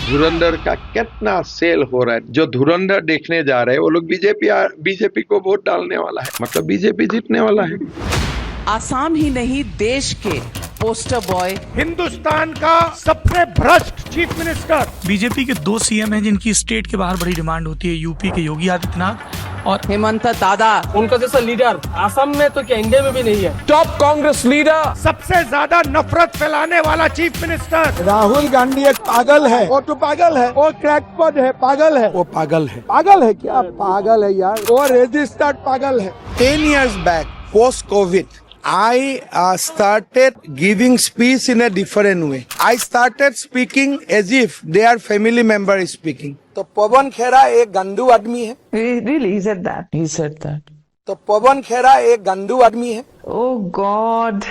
धुरंधर का कितना सेल हो रहा है। जो धुरंधर देखने जा रहे हैं वो लोग बीजेपी को वोट डालने वाला है, मतलब बीजेपी जीतने वाला है। आसाम ही नहीं देश के पोस्टर बॉय, हिंदुस्तान का सबसे भ्रष्ट चीफ मिनिस्टर। बीजेपी के 2 सीएम हैं जिनकी स्टेट के बाहर बड़ी डिमांड होती है, यूपी के योगी आदित्यनाथ और हेमंत दादा। उनका जैसा लीडर आसाम में तो क्या इंडिया में भी नहीं है। टॉप कांग्रेस लीडर, सबसे ज्यादा नफरत फैलाने वाला चीफ मिनिस्टर। राहुल गांधी एक पागल है, वो तो पागल है, वो क्रैकपॉट है, पागल है, वो पागल है। पागल है क्या? पागल है यार, वो रजिस्टर्ड पागल है। 10 years back, post COVID, I started giving speech in a different way. I started speaking as if their family member is speaking. तो पवन खेरा एक गंदू आदमी है। Really, he said that. He said that. तो पवन खेरा एक गंदू आदमी है। Oh God.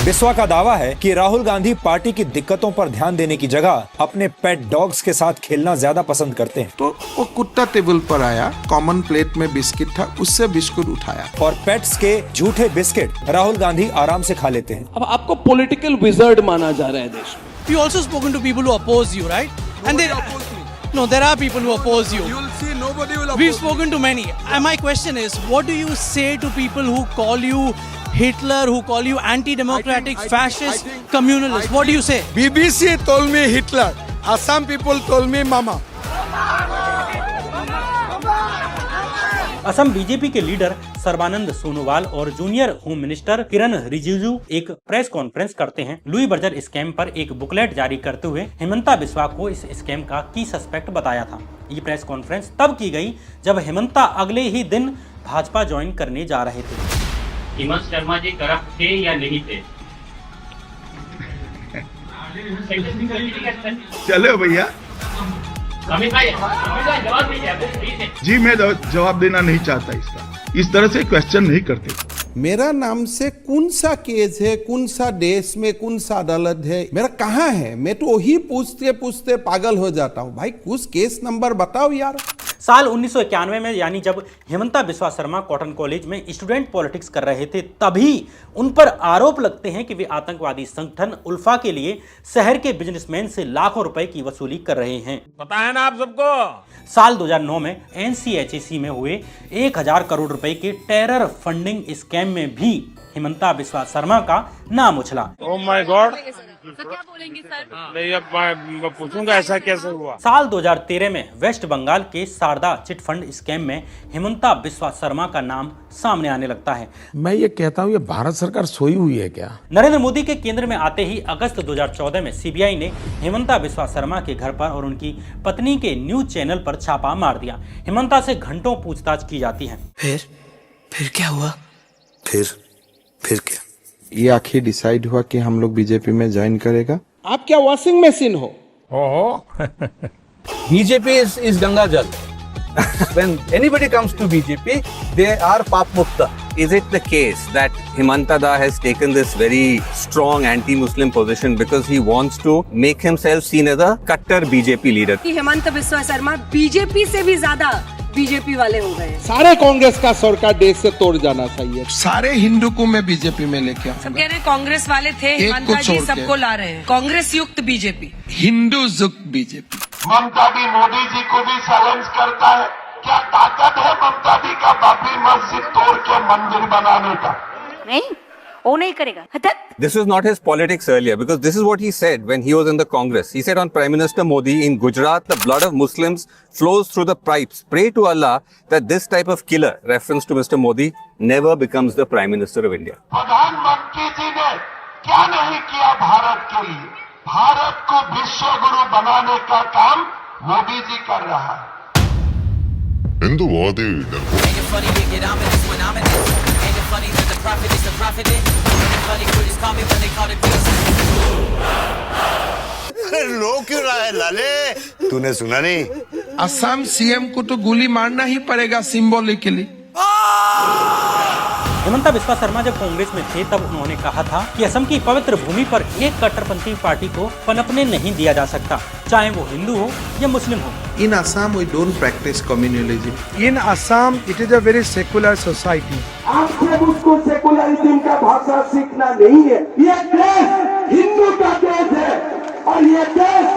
बिस्वा का दावा है कि राहुल गांधी पार्टी की दिक्कतों पर ध्यान देने की जगह अपने पेट डॉग्स के साथ खेलना ज्यादा पसंद करते हैं। तो वो कुत्ता टेबल पर आया, कॉमन प्लेट में बिस्किट था, उससे बिस्कुट उठाया और पेट्स के झूठे बिस्किट राहुल गांधी आराम से खा लेते हैं। अब आपको पॉलिटिकल विजर्ड माना जा रहा है देश में। You also spoken to people who oppose you, right? And they no, there are people who oppose you. You'll see nobody will We've spoken to many. And my question is, what do you say to people who call you Hitler, who call you anti-democratic, fascist, communalist? What do you say? BBC told me Hitler. Assam people told me Mama. Assam BJP के leader Sarbananda Sonowal और junior home minister किरण रिजिजू एक press conference करते हैं। Louis Berger scam पर एक booklet जारी करते हुए हेमंता बिस्वा को इस स्कैम का की सस्पेक्ट बताया था। ये प्रेस कॉन्फ्रेंस तब की गई जब हेमंता अगले ही दिन भाजपा ज्वाइन करने जा रहे थे। हेमंत शर्मा जी करप्ट थे या नहीं थे? चलो भैया जवाब दीजिए। जी, मैं जवाब देना नहीं चाहता इसका। इस तरह से क्वेश्चन नहीं करते। मेरा नाम से कौन सा केस है, कौन सा देश में कौन सा अदालत है, मेरा कहाँ है, मैं तो वही पूछते पूछते पागल हो जाता हूँ। भाई कुछ केस नंबर बताओ यार। साल 1991 में, यानी जब हेमंता बिस्वा शर्मा कॉटन कॉलेज में स्टूडेंट पॉलिटिक्स कर रहे थे, तभी उन पर आरोप लगते हैं कि वे आतंकवादी संगठन उल्फा के लिए शहर के बिजनेसमैन से लाखों रुपए की वसूली कर रहे हैं। पता है ना आप सबको। साल 2009 में एनसीएचएसी में हुए 1000 करोड़ रुपए के टेरर फंडिंग स्कैम में भी हेमंता बिस्वा शर्मा का नाम उछला। ओह माय गॉड, तो क्या बोलेंगे सर? नहीं, अब मैं पूछूंगा ऐसा कैसे हुआ। साल 2013 में वेस्ट बंगाल के शारदा चिट फंड स्कैम में हेमंता बिस्वा शर्मा का नाम सामने आने लगता है। मैं ये कहता हूँ, ये भारत सरकार सोई हुई है क्या? नरेंद्र मोदी के केंद्र में आते ही अगस्त 2014 में सीबीआई ने हेमंता बिस्वा शर्मा के घर पर और उनकी पत्नी के न्यूज चैनल पर छापा मार दिया। हेमंता से घंटों पूछताछ की जाती है। फिर क्या हुआ? फिर क्या? ये आखिर डिसाइड हुआ कि हम लोग बीजेपी में ज्वाइन करेगा। आप क्या वॉशिंग मशीन हो? बीजेपी is गंगा जल. When anybody comes to BJP, they are paap mukta. Is it the case that Hemanta Da has taken this very strong anti-Muslim position because he wants to make himself seen as a Kattar BJP leader? कि Hemant Biswa Sharma BJP से भी ज्यादा BJP वाले हो गए। सारे कांग्रेस का सरकार देश से तोड़ जाना चाहिए। सारे हिंदू को मैं बीजेपी में लेके आऊंगा। सब कह रहे कांग्रेस वाले थे, हेमंता जी सबको ला रहे हैं। कांग्रेस युक्त बीजेपी, हिंदू युक्त बीजेपी। ममता भी मोदी जी को भी चैलेंज करता है। क्या ताकत है ममता जी का बाबरी मस्जिद तोड़ के मंदिर बनाने का? नहीं, वो नहीं करेगा। This was not his politics earlier because this is what he said when he was in the Congress. He said on Prime Minister Modi, in Gujarat, the blood of Muslims flows through the pipes. Pray to Allah that this type of killer, reference to Mr. Modi, never becomes the Prime Minister of India. प्रधानमंत्री जी ने क्या नहीं किया भारत के लिए? भारत को विश्व गुरु बनाने का काम मोदी जी कर रहा है। हिंदू बहुत ही लो क्यों रहा है लाले? तूने सुना नहीं? असम सीएम को तो गोली मारना ही पड़ेगा सिंबॉलिकली। हेमंता बिस्वा शर्मा जब कांग्रेस में थे तब उन्होंने कहा था कि असम की पवित्र भूमि पर एक कट्टरपंथी पार्टी को पनपने नहीं दिया जा सकता, चाहे वो हिंदू हो या मुस्लिम हो। In Assam we don't practice communalism. In Assam it is a very secular society. आपसे मुझको सेकुलरिज्म का भाषा सीखना नहीं है। ये देश हिंदू का देश और ये देश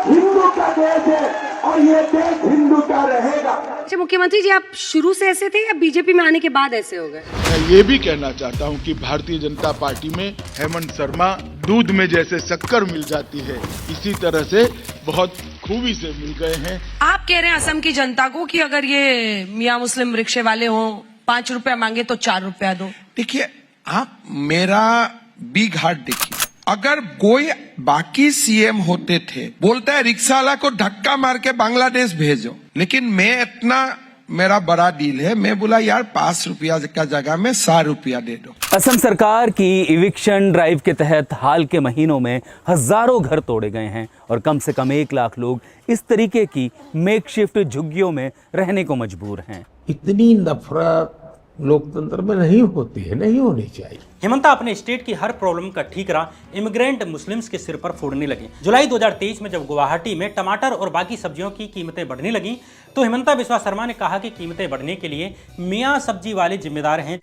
हिंदू का देश है और ये देश हिंदू का रहेगा। अच्छा मुख्यमंत्री जी, आप शुरू से ऐसे थे या बीजेपी में आने के बाद ऐसे हो गए? मैं ये भी कहना चाहता हूँ कि भारतीय जनता पार्टी में हेमंत शर्मा दूध में जैसे शक्कर मिल जाती है, इसी तरह से बहुत खूबी से मिल गए हैं। आप कह रहे हैं असम की जनता को कि अगर ये मियाँ मुस्लिम रिक्शे वाले हों 5 रुपया मांगे तो 4 रुपया दो। देखिए, आप मेरा बिग हार्ट देखिए, अगर कोई बाकी सीएम होते थे, बोलता है रिक्शा वाला को धक्का मार के बांग्लादेश भेजो, लेकिन मैं इतना मेरा बड़ा डील है, मैं बोला यार 5 रुपया का जगह में 100 रुपया दे दो। असम सरकार की इविक्शन ड्राइव के तहत हाल के महीनों में हजारों घर तोड़े गए हैं और कम से कम 1 लाख लोग इस तरीके की मेकशिफ्ट झुग्गियों में रहने को मजबूर हैं। इतनी नफरत लोकतंत्र में नहीं होती है, नहीं होनी चाहिए। हेमंता अपने स्टेट की हर प्रॉब्लम का ठीकरा इमिग्रेंट मुस्लिम्स के सिर पर फोड़ने लगे। जुलाई 2023 में जब गुवाहाटी में टमाटर और बाकी सब्जियों की कीमतें बढ़ने लगी तो हेमंता बिस्वा शर्मा ने कहा कि कीमतें बढ़ने के लिए मियाँ सब्जी वाले जिम्मेदार हैं।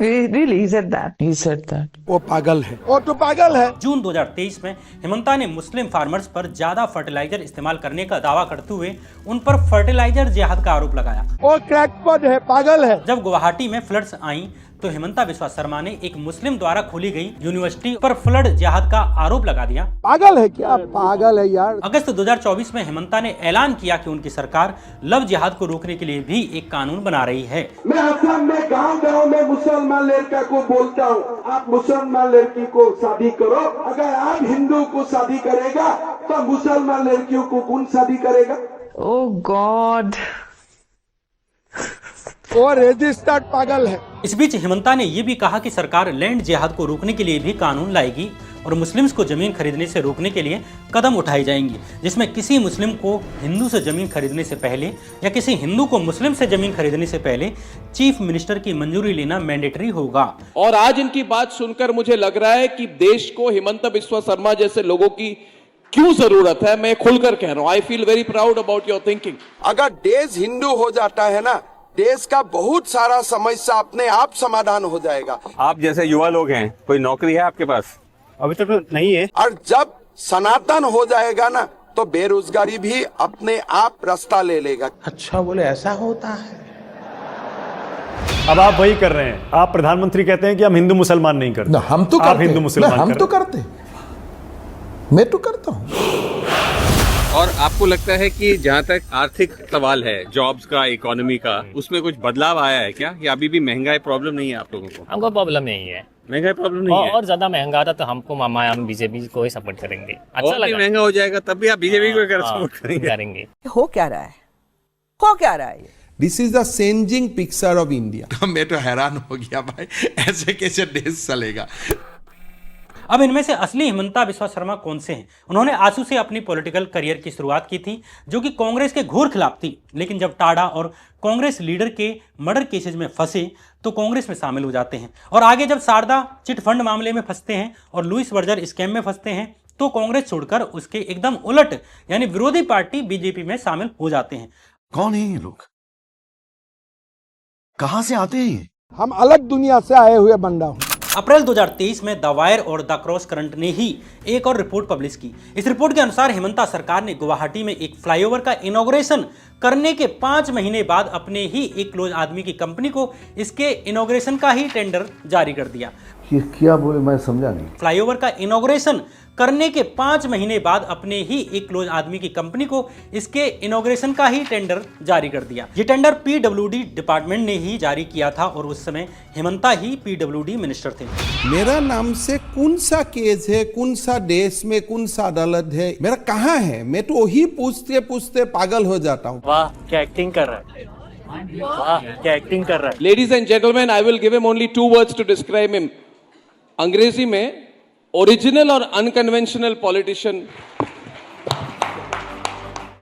वो पागल है, वो तो पागल है। जून 2023 में हेमंता ने मुस्लिम फार्मर्स पर ज्यादा फर्टिलाइजर इस्तेमाल करने का दावा करते हुए उन पर फर्टिलाइजर जिहाद का आरोप लगाया। वो क्रैकपॉट है, पागल है। जब गुवाहाटी में फ्लड्स आई तो हेमंता बिस्वा शर्मा ने एक मुस्लिम द्वारा खोली गई यूनिवर्सिटी पर फ्लड जिहाद का आरोप लगा दिया। पागल है क्या? पागल है यार। अगस्त 2024 में हेमंता ने ऐलान किया कि उनकी सरकार लव जिहाद को रोकने के लिए भी एक कानून बना रही है। मैं असम में गांव-गांव में मुसलमान लड़का को बोलता हूँ, आप मुसलमान लड़की को शादी करो। अगर आप हिंदू को शादी करेगा तो मुसलमान लड़कियों को कौन शादी करेगा? ओह गॉड, वो रजिस्टर्ड पागल है। इस बीच हेमंता ने यह भी कहा कि सरकार लैंड जिहाद को रोकने के लिए भी कानून लाएगी और मुस्लिम्स को जमीन खरीदने से रोकने के लिए कदम उठाए जाएंगे, जिसमें किसी मुस्लिम को हिंदू से जमीन खरीदने से पहले या किसी हिंदू को मुस्लिम से जमीन खरीदने से पहले चीफ मिनिस्टर की मंजूरी लेना मैंडेटरी होगा। और आज इनकी बात सुनकर मुझे लग रहा है कि देश को हेमंता बिस्वा शर्मा जैसे लोगों की क्यों जरूरत है। मैं खुलकर कह रहा हूँ, I feel very proud about your thinking. अगर देश हिंदू हो जाता है ना, देश का बहुत सारा समस्या अपने आप समाधान हो जाएगा। आप जैसे युवा लोग हैं, कोई नौकरी है आपके पास? अभी तक तो नहीं है। और जब सनातन हो जाएगा ना तो बेरोजगारी भी अपने आप रास्ता ले लेगा। अच्छा बोले, ऐसा होता है। अब आप वही कर रहे हैं। आप प्रधानमंत्री कहते हैं कि हम हिंदू मुसलमान नहीं करते। हम तो आप हिंदू मुसलमान हम तो करते, मैं तो करता हूँ। और आपको लगता है कि जहाँ तक आर्थिक सवाल है, जॉब्स का, इकोनॉमी का, उसमें कुछ बदलाव आया है क्या, या अभी भी महंगाई प्रॉब्लम नहीं है आप लोगों को? हमको प्रॉब्लम नहीं है, महंगाई प्रॉब्लम नहीं है। और ज्यादा महंगा आता तो हम बीजेपी को ही सपोर्ट करेंगे। अच्छा और भी महंगा हो जाएगा तब भी आप बीजेपी को सपोर्ट करेंगे। हो क्या रहा है, हो क्या रहा है? This is the changing picture of India. मैं तो हैरान हो गया भाई, ऐसे कैसे देश चलेगा। अब इनमें से असली हेमंता बिस्वा शर्मा कौन से हैं? उन्होंने आंसू से अपनी पॉलिटिकल करियर की शुरुआत की थी, जो कि कांग्रेस के घोर खिलाफ थी, लेकिन जब टाडा और कांग्रेस लीडर के मर्डर केसेज में फंसे तो कांग्रेस में शामिल हो जाते हैं और आगे जब शारदा चिट फंड मामले में फंसते हैं और लुइस बर्जर स्कैम में फंसते हैं तो कांग्रेस छोड़कर उसके एकदम उलट यानी विरोधी पार्टी बीजेपी में शामिल हो जाते हैं। कौन है ये लोग, कहां से आते हैं? हम अलग दुनिया से आए हुए बंदा हूँ। अप्रैल 2023 में द वायर और द क्रॉस करंट ने ही एक और रिपोर्ट पब्लिश की। इस रिपोर्ट के अनुसार हेमंता सरकार ने गुवाहाटी में एक फ्लाईओवर का इनॉग्रेशन करने के 5 महीने बाद अपने ही एक क्लोज आदमी की कंपनी को इसके इनॉग्रेशन का ही टेंडर जारी कर दिया। ये क्या बोले, मैं समझा नहीं। फ्लाईओवर का इनॉग्रेशन करने के 5 महीने बाद अपने ही एक क्लोज आदमी की कंपनी को इसके इनॉग्रेशन का ही टेंडर जारी कर दिया। ये टेंडर पीडब्ल्यूडी डिपार्टमेंट ने ही जारी किया था और उस समय हेमंता ही पीडब्ल्यूडी मिनिस्टर थे। मेरा नाम से कौन सा केस है, कौन सा देश में कौन सा अदालत है, मेरा कहाँ है, मैं तो वही पूछते पूछते पागल हो जाता हूँ। वाह क्या एक्टिंग कर रहा है, वाह क्या एक्टिंग कर रहा है। Ladies and gentleman, I will give him only 2 words to describe him. अंग्रेजी में ओरिजिनल और अनकन्वेंशनल पॉलिटिशियन